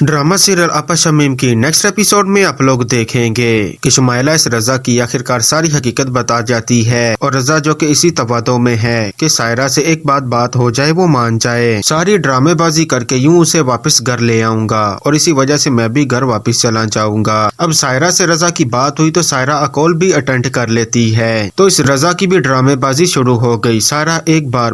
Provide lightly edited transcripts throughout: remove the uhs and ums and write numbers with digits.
Drama serial आपा शमीम की next episode में आप लोग देखेंगे कि शुमाइला इस रजा की आखिरकार सारी हकीकत बता जाती है और रजा जो कि इसी तवादो में है कि सायरा से एक बात हो जाए वो मान जाए। सारी ड्रामेबाजी करके यूं उसे वापस घर ले आऊंगा और इसी वजह से मैं भी घर वापस चला जाऊंगा। अब सायरा से रजा की बात हुई तो सायरा अकॉल भी अटेंड कर लेती है, तो इस रजा की भी ड्रामेबाजी शुरू हो गई। सायरा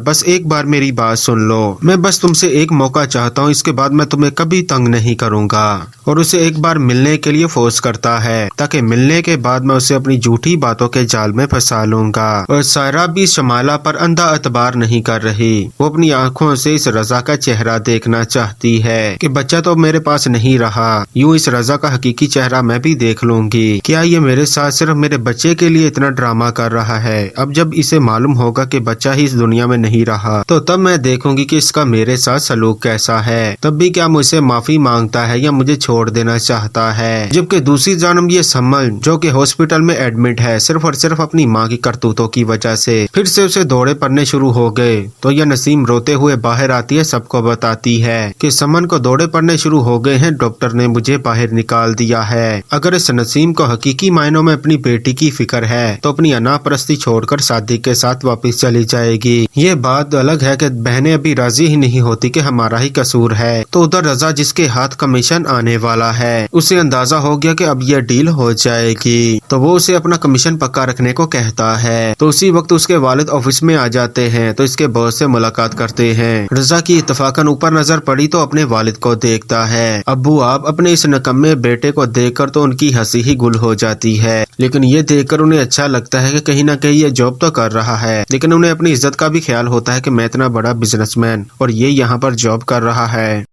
बस एक बार मेरी बात सुन लो, मैं बस तुमसे एक मौका चाहता हूँ, इसके बाद मैं तुम्हें कभी तंग नहीं करूंगा। और उसे एक बार मिलने के लिए फोर्स करता है ताकि मिलने के बाद मैं उसे अपनी झूठी बातों के जाल में फंसा लूंगा। और सायरा भी शमाला पर अंधा एतबार नहीं कर रही, वो अपनी आंखों से इस रजा का चेहरा देखना चाहती है कि बच्चा तो मेरे पास नहीं रहा, यूं इस रजा का हकीकी चेहरा मैं भी देख लूंगी। क्या ये मेरे साथ सिर्फ मेरे बच्चे के लिए इतना ड्रामा कर रहा है? अब जब इसे मालूम होगा कि बच्चा ही इस दुनिया में नहीं रहा तो तब मैं देखूंगी कि इसका मेरे साथ सलूक कैसा है। तब भी क्या मुझसे माफी मांगता है या मुझे छोड़ देना चाहता है। जबकि दूसरी जानब ये सम्मल जो कि हॉस्पिटल में एडमिट है सिर्फ और सिर्फ अपनी माँ की करतूतों की वजह से, फिर से उसे दौड़े पड़ने शुरू हो गए। तो यह नसीम रोते हुए बाहर आती है, सबको बताती है कि समन को दौड़े पड़ने शुरू हो गए हैं, डॉक्टर ने मुझे बाहर निकाल दिया है। अगर इस नसीम को हकीकी मायनों में अपनी बेटी की फिक्र है तो अपनी अनापरस्ती छोड़कर सादिक के साथ वापस चली जाएगी। ये बात अलग है कि बहनें अभी राजी ही नहीं होती कि हमारा ही कसूर है। तो उधर रजा जिसके हाथ कमीशन आने वाला है, उसे अंदाजा हो गया कि अब यह डील हो जाएगी, तो वो उसे अपना कमीशन पक्का रखने को कहता है। तो उसी वक्त उसके वालिद ऑफिस में आ जाते हैं, तो इसके बॉस से मुलाकात करते हैं। रजा की इत्तफाकन ऊपर नजर पड़ी तो अपने वालिद को देखता है। अब्बू आप अपने इस नकम्मे बेटे को देखकर तो उनकी हंसी ही गुल हो जाती है, लेकिन ये देखकर उन्हें अच्छा लगता है कि कहीं ना कहीं ये जॉब तो कर रहा है, लेकिन उन्हें अपनी इज्जत का भी ख्याल होता है कि मैं इतना बड़ा बिजनेसमैन और ये यहाँ पर जॉब कर रहा है।